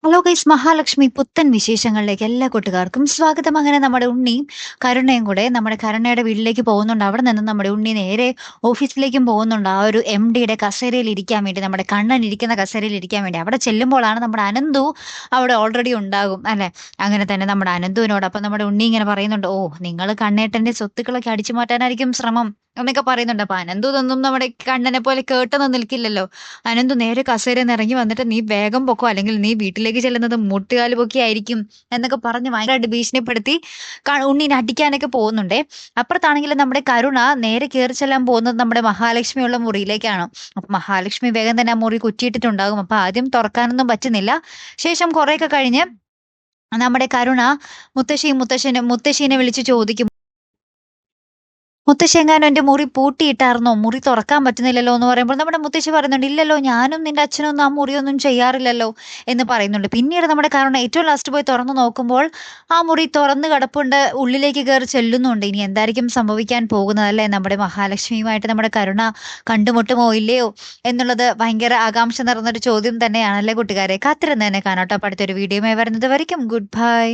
Hello guys, Mahalakshmi പുത്തൻ വിശേഷങ്ങളിലേക്ക് എല്ലാ കൂട്ടുകാർക്കും സ്വാഗതം. അങ്ങനെ നമ്മുടെ ഉണ്ണിയും കരുണയും കൂടെ നമ്മുടെ കരുണയുടെ വീട്ടിലേക്ക് പോകുന്നുണ്ട്. അവിടെ നിന്ന് നമ്മുടെ ഉണ്ണി നേരെ ഓഫീസിലേക്കും പോകുന്നുണ്ട്. ആ ഒരു MDയുടെ കസേരയിൽ ഇരിക്കാൻ വേണ്ടി, നമ്മുടെ കണ്ണൻ ഇരിക്കുന്ന കസേരയിൽ ഇരിക്കാൻ വേണ്ടി. അവിടെ ചെല്ലുമ്പോഴാണ് നമ്മുടെ അനന്തു അവിടെ ഓൾറെഡി ഉണ്ടാകും അല്ലെ. അങ്ങനെ തന്നെ നമ്മുടെ അനന്തുവിനോട് അപ്പൊ നമ്മുടെ ഉണ്ണി ഇങ്ങനെ പറയുന്നുണ്ട്, ഓ നിങ്ങൾ കണ്ണേട്ടന്റെ സ്വത്തുക്കളൊക്കെ അടിച്ചു മാറ്റാനായിരിക്കും ശ്രമം എന്നൊക്കെ പറയുന്നുണ്ട്. അപ്പൊ അനന്തു ഇതൊന്നും നമ്മുടെ കണ്ണനെ പോലെ കേട്ടൊന്നും നിൽക്കില്ലല്ലോ. അനന്തു നേരെ കസേരയിൽ നിന്ന് ഇറങ്ങി വന്നിട്ട്, നീ വേഗം പൊക്കോ, അല്ലെങ്കിൽ നീ വീട്ടിലേക്ക് ചെല്ലുന്നത് മുട്ടുകാല് പൊക്കിയായിരിക്കും എന്നൊക്കെ പറഞ്ഞ് ഭയങ്കരമായിട്ട് ഭീഷണിപ്പെടുത്തി ഉണ്ണീനെ അടിക്കാനൊക്കെ പോകുന്നുണ്ടേ. അപ്പുറത്താണെങ്കിൽ നമ്മുടെ കരുണ നേരെ കയറി ചെല്ലാൻ പോകുന്നത് നമ്മുടെ മഹാലക്ഷ്മിയുള്ള മുറിയിലേക്കാണ്. അപ്പൊ മഹാലക്ഷ്മി വേഗം തന്നെ ആ മുറി കുറ്റിയിട്ടിട്ടുണ്ടാകും. അപ്പൊ ആദ്യം തുറക്കാനൊന്നും പറ്റുന്നില്ല. ശേഷം കുറെയൊക്കെ കഴിഞ്ഞ് നമ്മുടെ കരുണ മുത്തശ്ശീനെ വിളിച്ച് ചോദിക്കും, മുത്തശ്ശിയെങ്ങാനും എന്റെ മുറി പൂട്ടിയിട്ടായിരുന്നോ? മുറി തുറക്കാൻ പറ്റുന്നില്ലല്ലോ എന്ന് പറയുമ്പോൾ നമ്മുടെ മുത്തശ്ശി പറയുന്നുണ്ട്, ഇല്ലല്ലോ, ഞാനും നിന്റെ അച്ഛനും ഒന്നും ആ മുറിയൊന്നും ചെയ്യാറില്ലല്ലോ എന്ന് പറയുന്നുണ്ട്. പിന്നീട് നമ്മുടെ കരുണ ഏറ്റവും ലാസ്റ്റ് പോയി തുറന്നു നോക്കുമ്പോൾ ആ മുറി തുറന്ന് കിടപ്പുണ്ട്. ഉള്ളിലേക്ക് കയറി ചെല്ലുന്നുണ്ട്. ഇനി എന്തായിരിക്കും സംഭവിക്കാൻ പോകുന്നത് അല്ലേ? നമ്മുടെ മഹാലക്ഷ്മിയുമായിട്ട് നമ്മുടെ കരുണ കണ്ടുമുട്ടുമോ ഇല്ലയോ എന്നുള്ളത് ഭയങ്കര ആകാംക്ഷ നിറഞ്ഞൊരു ചോദ്യം തന്നെയാണല്ലേ കൂട്ടുകാരെ. കാത്തിരുന്ന് തന്നെ കാണാട്ടോ. അപ്പൊ അടുത്തൊരു വീഡിയോയുമായി വരുന്നത് വരയ്ക്കും ഗുഡ് ബൈ.